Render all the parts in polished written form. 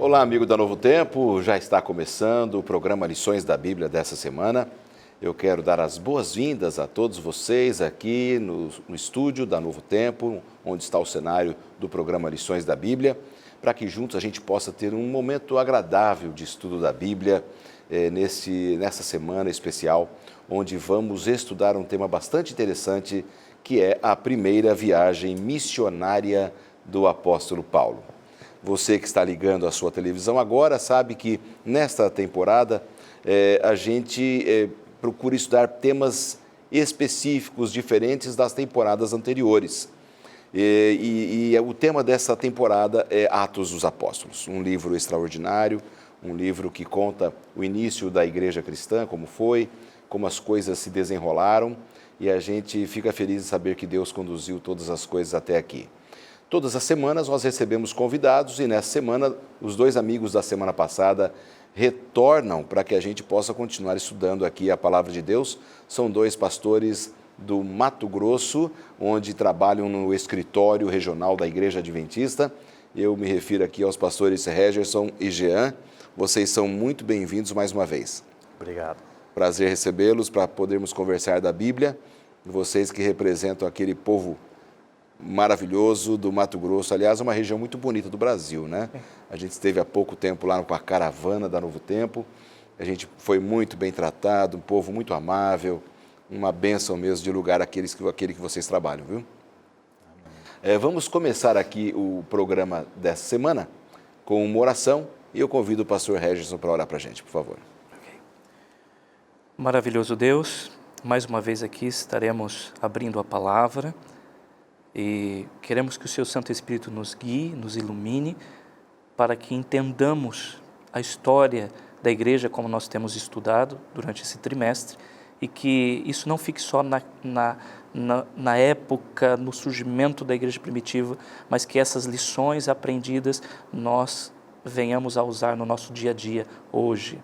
Olá, amigo da Novo Tempo, já está começando o programa Lições da Bíblia dessa semana. Eu quero dar as boas-vindas a todos vocês aqui no estúdio da Novo Tempo, onde está o cenário do programa Lições da Bíblia, para que juntos a gente possa ter um momento agradável de estudo da Bíblia nessa semana especial, onde vamos estudar um tema bastante interessante, que é a primeira viagem missionária do apóstolo Paulo. Você que está ligando a sua televisão agora sabe que nesta temporada a gente procura estudar temas específicos, diferentes das temporadas anteriores. E o tema dessa temporada é Atos dos Apóstolos, um livro extraordinário, um livro que conta o início da igreja cristã, como foi, como as coisas se desenrolaram, e a gente fica feliz de saber que Deus conduziu todas as coisas até aqui. Todas as semanas nós recebemos convidados e nessa semana os dois amigos da semana passada retornam para que a gente possa continuar estudando aqui a Palavra de Deus. São dois pastores do Mato Grosso, onde trabalham no escritório regional da Igreja Adventista. Eu me refiro aqui aos pastores Regerson e Jean. Vocês são muito bem-vindos mais uma vez. Obrigado. Prazer recebê-los para podermos conversar da Bíblia. Vocês que representam aquele povo maravilhoso do Mato Grosso, aliás, é uma região muito bonita do Brasil, né? A gente esteve há pouco tempo lá com a caravana da Novo Tempo, a gente foi muito bem tratado, um povo muito amável, uma bênção mesmo de lugar aquele que vocês trabalham, viu? Vamos começar aqui o programa dessa semana com uma oração e eu convido o pastor Regerson para orar para a gente, por favor. Maravilhoso Deus, mais uma vez aqui estaremos abrindo a palavra, e queremos que o Seu Santo Espírito nos guie, nos ilumine, para que entendamos a história da igreja como nós temos estudado durante esse trimestre e que isso não fique só na época, no surgimento da igreja primitiva, mas que essas lições aprendidas nós venhamos a usar no nosso dia a dia hoje.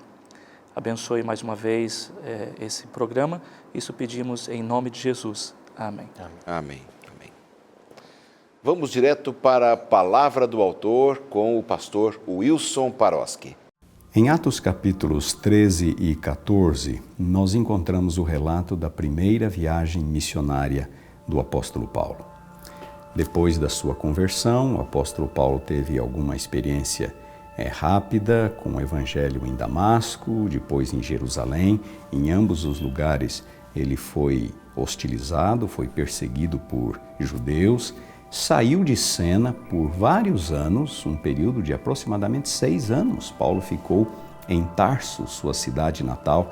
Abençoe mais uma vez esse programa, isso pedimos em nome de Jesus. Amém. Amém. Vamos direto para a palavra do autor com o pastor Wilson Paroski. Em Atos capítulos 13 e 14, nós encontramos o relato da primeira viagem missionária do apóstolo Paulo. Depois da sua conversão, o apóstolo Paulo teve alguma experiência rápida com o evangelho em Damasco, depois em Jerusalém. Em ambos os lugares ele foi hostilizado, foi perseguido por judeus. Saiu de cena por vários anos, um período de aproximadamente 6 anos. Paulo ficou em Tarso, sua cidade natal,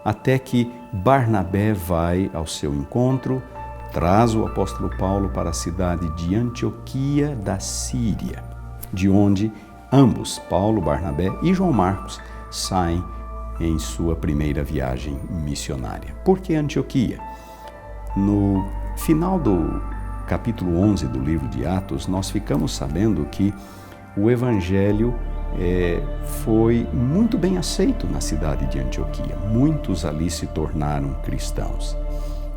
até que Barnabé vai ao seu encontro, traz o apóstolo Paulo para a cidade de Antioquia da Síria, de onde ambos, Paulo, Barnabé e João Marcos, saem em sua primeira viagem missionária. Por que Antioquia? No final do capítulo 11 do livro de Atos, nós ficamos sabendo que o evangelho foi muito bem aceito na cidade de Antioquia. Muitos ali se tornaram cristãos.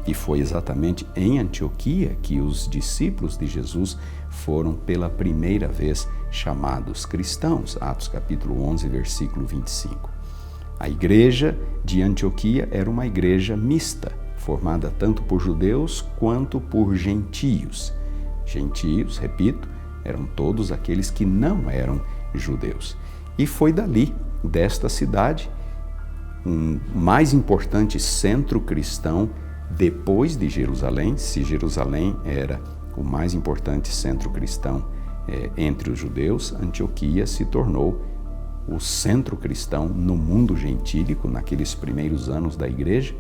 E foi exatamente em Antioquia que os discípulos de Jesus foram pela primeira vez chamados cristãos. Atos capítulo 11, versículo 25. A igreja de Antioquia era uma igreja mista, formada tanto por judeus quanto por gentios. Gentios, repito, eram todos aqueles que não eram judeus. E foi dali, desta cidade, um mais importante centro cristão depois de Jerusalém. Se Jerusalém era o mais importante centro cristão entre os judeus, Antioquia se tornou o centro cristão no mundo gentílico, naqueles primeiros anos da igreja.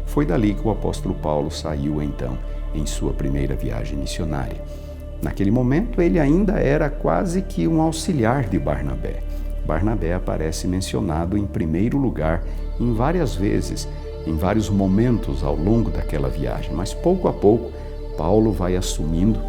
Foi dali que o apóstolo Paulo saiu, então, em sua primeira viagem missionária. Naquele momento, ele ainda era quase que um auxiliar de Barnabé. Barnabé aparece mencionado em primeiro lugar em várias vezes, em vários momentos ao longo daquela viagem, mas pouco a pouco, Paulo vai assumindo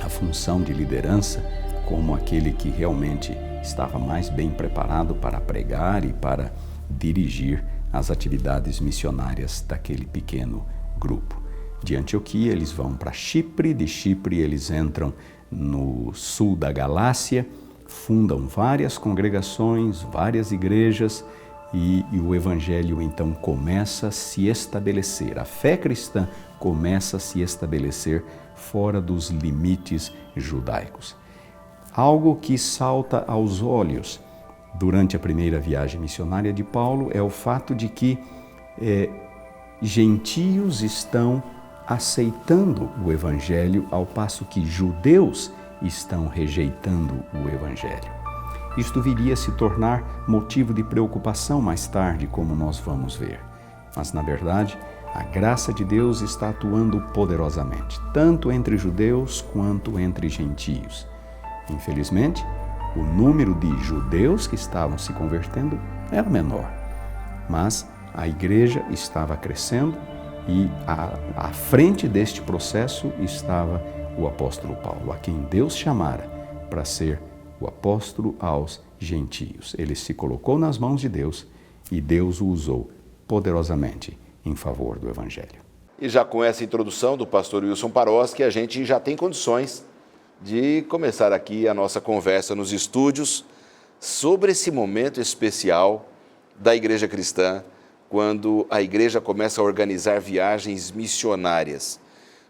a função de liderança como aquele que realmente estava mais bem preparado para pregar e para dirigir as atividades missionárias daquele pequeno grupo. De Antioquia eles vão para Chipre, de Chipre eles entram no sul da Galácia, fundam várias congregações, várias igrejas e o Evangelho então começa a se estabelecer. A fé cristã começa a se estabelecer fora dos limites judaicos. Algo que salta aos olhos durante a primeira viagem missionária de Paulo é o fato de que gentios estão aceitando o Evangelho, ao passo que judeus estão rejeitando o Evangelho. Isto viria a se tornar motivo de preocupação mais tarde, como nós vamos ver. Mas, na verdade, a graça de Deus está atuando poderosamente, tanto entre judeus quanto entre gentios. Infelizmente, o número de judeus que estavam se convertendo era menor, mas a igreja estava crescendo e à frente deste processo estava o apóstolo Paulo, a quem Deus chamara para ser o apóstolo aos gentios. Ele se colocou nas mãos de Deus e Deus o usou poderosamente em favor do Evangelho. E já com essa introdução do pastor Wilson Paroski, a gente já tem condições de começar aqui a nossa conversa nos estúdios sobre esse momento especial da Igreja Cristã, quando a igreja começa a organizar viagens missionárias.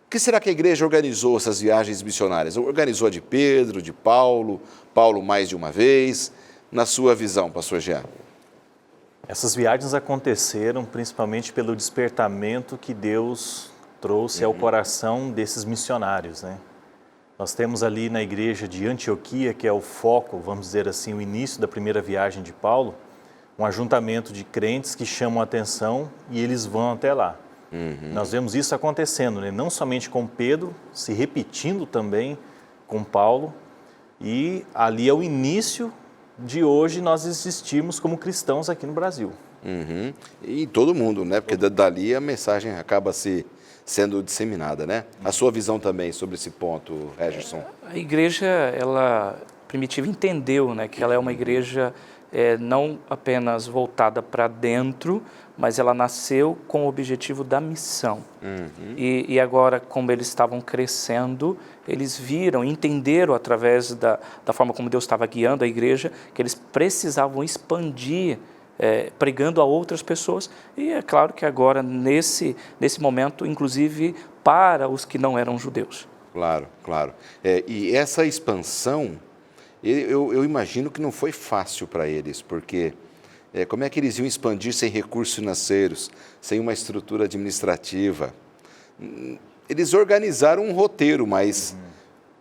O que será que a igreja organizou essas viagens missionárias? Organizou a de Pedro, de Paulo mais de uma vez? Na sua visão, pastor Jean? Essas viagens aconteceram principalmente pelo despertamento que Deus trouxe ao coração desses missionários, né? Nós temos ali na igreja de Antioquia, que é o foco, vamos dizer assim, o início da primeira viagem de Paulo, um ajuntamento de crentes que chamam a atenção e eles vão até lá. Nós vemos isso acontecendo, né? Não somente com Pedro, se repetindo também com Paulo, e ali é o início de hoje nós existirmos como cristãos aqui no Brasil. E todo mundo, né? Porque dali a mensagem acaba sendo disseminada, né? A sua visão também sobre esse ponto, Regerson? A igreja, ela primitiva entendeu, né, que ela é uma igreja não apenas voltada para dentro, mas ela nasceu com o objetivo da missão. E agora, como eles estavam crescendo, eles viram, entenderam através da forma como Deus estava guiando a igreja, que eles precisavam expandir, pregando a outras pessoas. E é claro que agora, nesse momento, inclusive para os que não eram judeus. Claro. E essa expansão, eu imagino que não foi fácil para eles, porque como é que eles iam expandir sem recursos financeiros, sem uma estrutura administrativa? Eles organizaram um roteiro, mas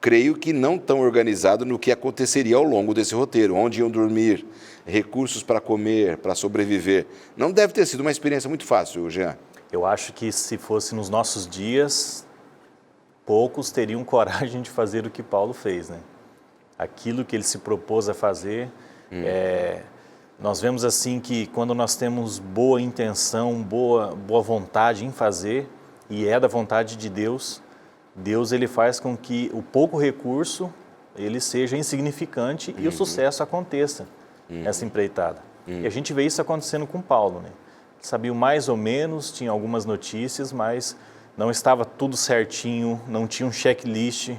creio que não tão organizado no que aconteceria ao longo desse roteiro, onde iam dormir, recursos para comer, para sobreviver. Não deve ter sido uma experiência muito fácil, Jean. Eu acho que se fosse nos nossos dias, poucos teriam coragem de fazer o que Paulo fez, né? Aquilo que ele se propôs a fazer. Nós vemos assim que quando nós temos boa intenção, boa vontade em fazer, e é da vontade de Deus, Deus ele faz com que o pouco recurso ele seja insignificante e o sucesso aconteça nessa empreitada. E a gente vê isso acontecendo com Paulo, né? Sabia mais ou menos, tinha algumas notícias, mas não estava tudo certinho, não tinha um checklist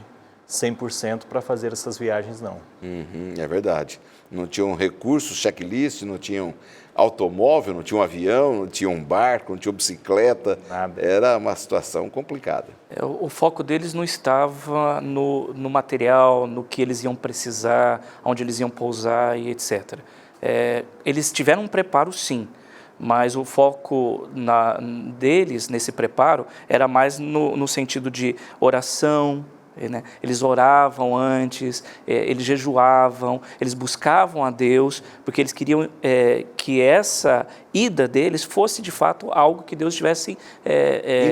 100% para fazer essas viagens, não. É verdade. Não tinham recursos, checklist, não tinham automóvel, não tinha um avião, não tinha um barco, não tinha bicicleta. Nada. Era uma situação complicada. O foco deles não estava no material, no que eles iam precisar, onde eles iam pousar e etc. Eles tiveram um preparo, sim, mas o foco deles nesse preparo era mais no sentido de oração, né? Eles oravam antes, eles jejuavam, eles buscavam a Deus, porque eles queriam que essa ida deles fosse de fato algo que Deus estivesse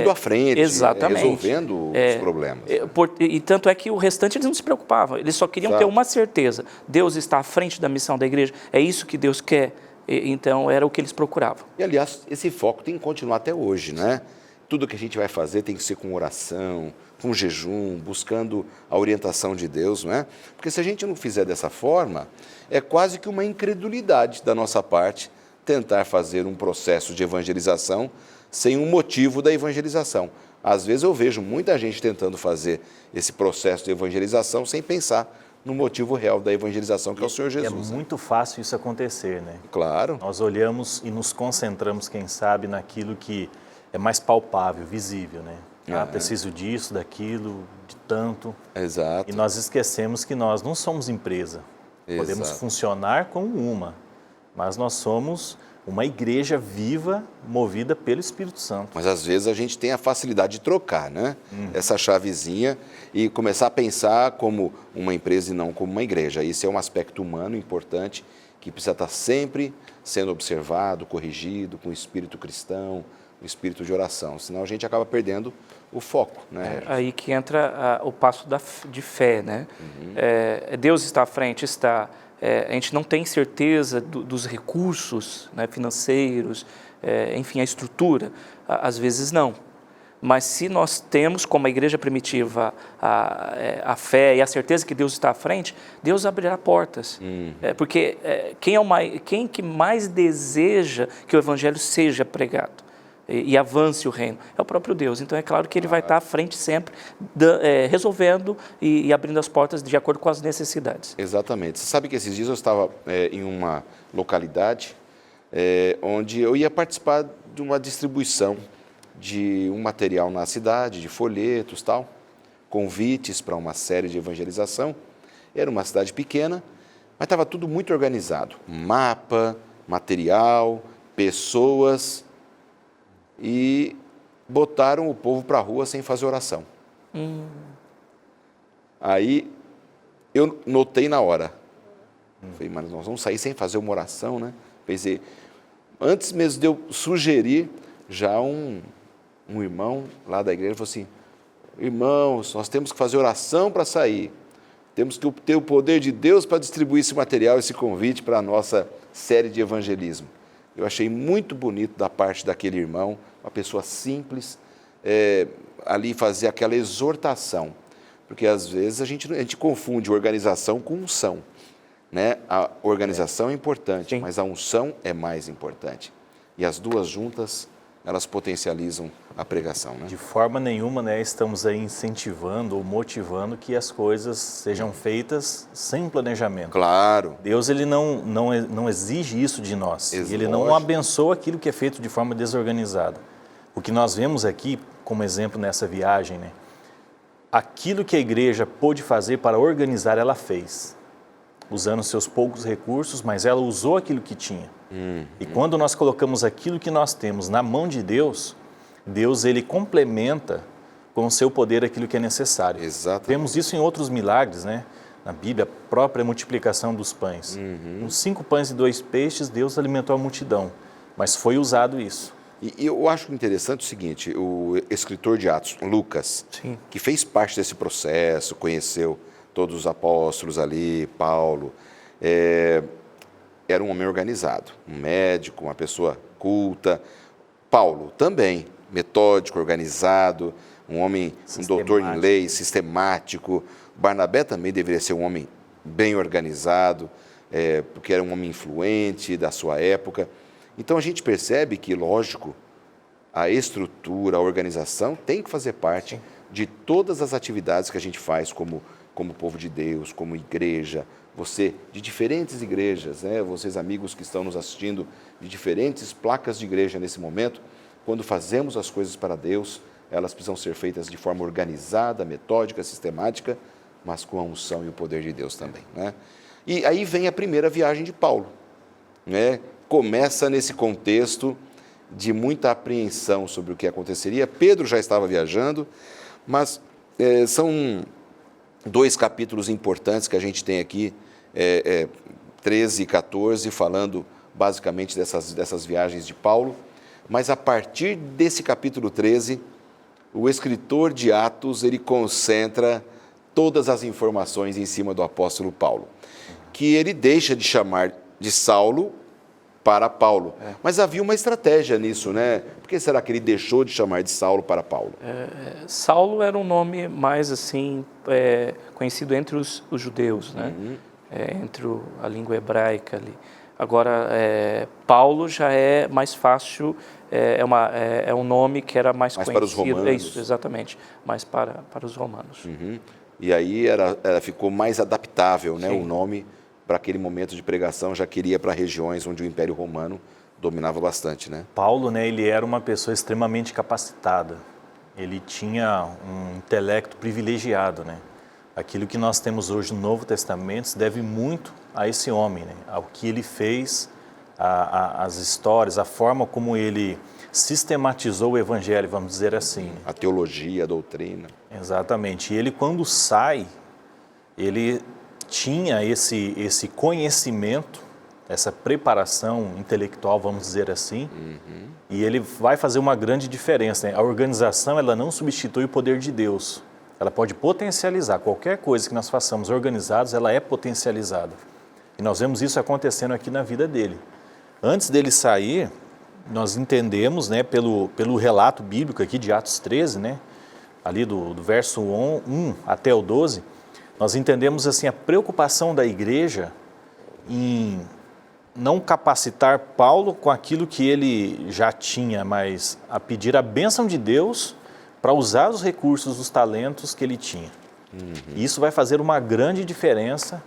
indo à frente, exatamente, resolvendo os problemas. E tanto é que o restante eles não se preocupavam, eles só queriam ter uma certeza: Deus está à frente da missão da igreja, é isso que Deus quer. Então era o que eles procuravam. E aliás, esse foco tem que continuar até hoje, né? Tudo que a gente vai fazer tem que ser com oração, com jejum, buscando a orientação de Deus, não é? Porque se a gente não fizer dessa forma, é quase que uma incredulidade da nossa parte tentar fazer um processo de evangelização sem um motivo da evangelização. Às vezes eu vejo muita gente tentando fazer esse processo de evangelização sem pensar no motivo real da evangelização, que é o Senhor Jesus. É muito fácil isso acontecer, né? Claro. Nós olhamos e nos concentramos, quem sabe, naquilo que é mais palpável, visível, né? Preciso disso, daquilo, de tanto. Exato. E nós esquecemos que nós não somos empresa. Podemos funcionar como uma, mas nós somos uma igreja viva, movida pelo Espírito Santo. Mas às vezes a gente tem a facilidade de trocar, né? Essa chavezinha e começar a pensar como uma empresa e não como uma igreja. Isso é um aspecto humano importante que precisa estar sempre sendo observado, corrigido, com o espírito cristão, o espírito de oração. Senão a gente acaba perdendo o foco, né? É aí que entra o passo de fé, né? Deus está à frente, está... a gente não tem certeza dos recursos, né, financeiros, enfim, a estrutura. Às vezes não. Mas se nós temos, como a igreja primitiva, a fé e a certeza que Deus está à frente, Deus abrirá portas. Porque quem que mais deseja que o evangelho seja pregado e avance o reino? É o próprio Deus. Então é claro que Ele vai estar à frente sempre, resolvendo e abrindo as portas de acordo com as necessidades. Exatamente. Você sabe que esses dias eu estava em uma localidade onde eu ia participar de uma distribuição de um material na cidade, de folhetos, tal, convites para uma série de evangelização. Era uma cidade pequena, mas estava tudo muito organizado. Mapa, material, pessoas, e botaram o povo para a rua sem fazer oração. Aí eu notei na hora. Falei, mas nós vamos sair sem fazer uma oração, né? Pensei, antes mesmo de eu sugerir, já um irmão lá da igreja falou assim, irmãos, nós temos que fazer oração para sair. Temos que ter o poder de Deus para distribuir esse material, esse convite para a nossa série de evangelismo. Eu achei muito bonito da parte daquele irmão, uma pessoa simples, ali fazer aquela exortação. Porque às vezes a gente confunde organização com unção, né? A organização é importante, Sim. mas a unção é mais importante. E as duas juntas, elas potencializam a pregação, né? De forma nenhuma, né, estamos aí incentivando ou motivando que as coisas sejam feitas sem planejamento. Claro. Deus ele não exige isso de nós. Ele não abençoa aquilo que é feito de forma desorganizada. O que nós vemos aqui, como exemplo nessa viagem, né, aquilo que a igreja pôde fazer para organizar, ela fez. Usando seus poucos recursos, mas ela usou aquilo que tinha. E quando nós colocamos aquilo que nós temos na mão de Deus, Deus ele complementa com o seu poder aquilo que é necessário. Exatamente. Vemos isso em outros milagres, né? Na Bíblia, a própria multiplicação dos pães. Com 5 pães e 2 peixes, Deus alimentou a multidão, mas foi usado isso. E eu acho interessante o seguinte, o escritor de Atos, Lucas, Sim. que fez parte desse processo, conheceu todos os apóstolos ali, Paulo, era um homem organizado, um médico, uma pessoa culta. Paulo também, metódico, organizado, um homem, um doutor em lei, sistemático. Barnabé também deveria ser um homem bem organizado, porque era um homem influente da sua época. Então a gente percebe que, lógico, a estrutura, a organização tem que fazer parte de todas as atividades que a gente faz como povo de Deus, como igreja. Você, de diferentes igrejas, né? Vocês amigos que estão nos assistindo, de diferentes placas de igreja nesse momento, quando fazemos as coisas para Deus, elas precisam ser feitas de forma organizada, metódica, sistemática, mas com a unção e o poder de Deus também, né? E aí vem a primeira viagem de Paulo, né? Começa nesse contexto de muita apreensão sobre o que aconteceria. Pedro já estava viajando, mas são 2 capítulos importantes que a gente tem aqui, 13 e 14, falando basicamente dessas viagens de Paulo. Mas a partir desse capítulo 13, o escritor de Atos, ele concentra todas as informações em cima do apóstolo Paulo, que ele deixa de chamar de Saulo para Paulo. Mas havia uma estratégia nisso, né? Por que será que ele deixou de chamar de Saulo para Paulo? Saulo era um nome mais assim conhecido entre os judeus, né? Entre a língua hebraica ali. Agora, Paulo já é mais fácil, é um nome que era mais conhecido. Para os romanos. Isso, exatamente, mais para os romanos. e aí ficou mais adaptável, né, o nome para aquele momento de pregação, já queria para regiões onde o Império Romano dominava bastante, né? Paulo, né, ele era uma pessoa extremamente capacitada. Ele tinha um intelecto privilegiado, né? Aquilo que nós temos hoje no Novo Testamento se deve muito a esse homem, né? Ao que ele fez, as histórias, a forma como ele sistematizou o Evangelho, vamos dizer assim. A teologia, a doutrina. Exatamente. E ele, quando sai, ele tinha esse conhecimento, essa preparação intelectual, vamos dizer assim, e ele vai fazer uma grande diferença, né? A organização, ela não substitui o poder de Deus. Ela pode potencializar. Qualquer coisa que nós façamos organizados, ela é potencializada. E nós vemos isso acontecendo aqui na vida dele. Antes dele sair, nós entendemos, né, pelo relato bíblico aqui de Atos 13, né, ali do verso 1 até o 12, nós entendemos assim a preocupação da igreja em não capacitar Paulo com aquilo que ele já tinha, mas a pedir a bênção de Deus para usar os recursos, os talentos que ele tinha. E isso vai fazer uma grande diferença,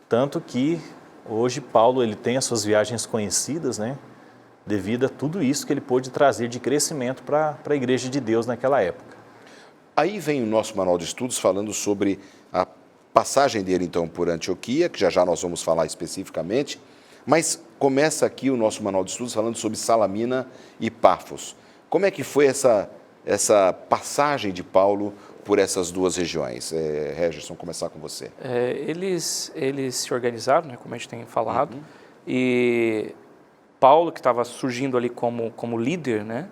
tanto que hoje Paulo ele tem as suas viagens conhecidas, né, devido a tudo isso que ele pôde trazer de crescimento para a igreja de Deus naquela época. Aí vem o nosso manual de estudos falando sobre a passagem dele, então, por Antioquia, que já nós vamos falar especificamente, mas começa aqui o nosso manual de estudos falando sobre Salamina e Pafos. Como é que foi essa passagem de Paulo por essas duas regiões? Regerson, começar com você. Eles se organizaram, né, como a gente tem falado, e Paulo, que estava surgindo ali como líder, né,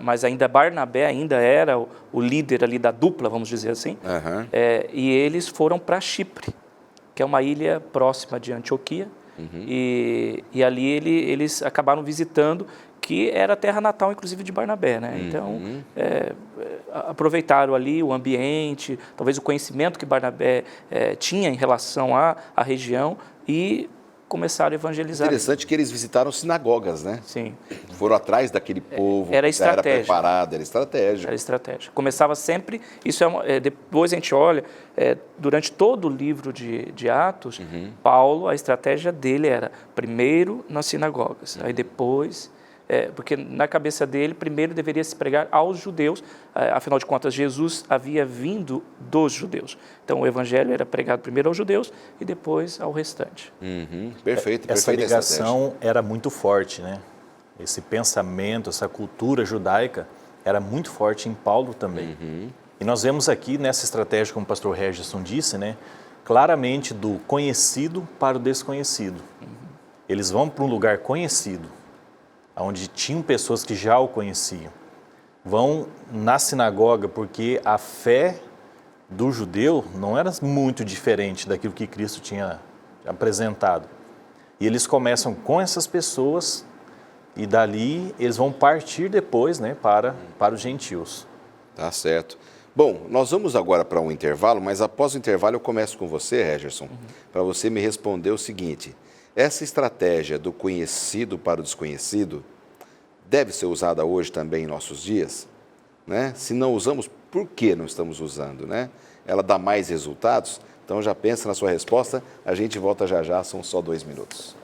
mas ainda Barnabé ainda era o líder ali da dupla, vamos dizer assim, e eles foram para Chipre, que é uma ilha próxima de Antioquia, e ali eles acabaram visitando, que era a terra natal, inclusive, de Barnabé, né? Então, aproveitaram ali o ambiente, talvez o conhecimento que Barnabé tinha em relação à região e começaram a evangelizar. Interessante que eles visitaram sinagogas, né? Sim. Foram atrás daquele povo, era já era estratégia. preparado, era estratégia. Era estratégia. Começava sempre, depois a gente olha, durante todo o livro de Atos, Paulo, a estratégia dele era primeiro nas sinagogas, aí depois... porque na cabeça dele, primeiro deveria se pregar aos judeus, afinal de contas, Jesus havia vindo dos judeus. Então, o evangelho era pregado primeiro aos judeus e depois ao restante. Perfeito, essa ligação era muito forte, né? Esse pensamento, essa cultura judaica era muito forte em Paulo também. E nós vemos aqui nessa estratégia, como o pastor Regerson disse, né, claramente do conhecido para o desconhecido. Eles vão para um lugar conhecido, onde tinham pessoas que já o conheciam. Vão na sinagoga porque a fé do judeu não era muito diferente daquilo que Cristo tinha apresentado. E eles começam com essas pessoas e dali eles vão partir depois, né, para os gentios. Tá certo. Bom, nós vamos agora para um intervalo, mas após o intervalo eu começo com você, Regerson, para você me responder o seguinte: essa estratégia do conhecido para o desconhecido deve ser usada hoje também em nossos dias, né? Se não usamos, por que não estamos usando, né? Ela dá mais resultados? Então já pensa na sua resposta, a gente volta já já, são só 2 minutos.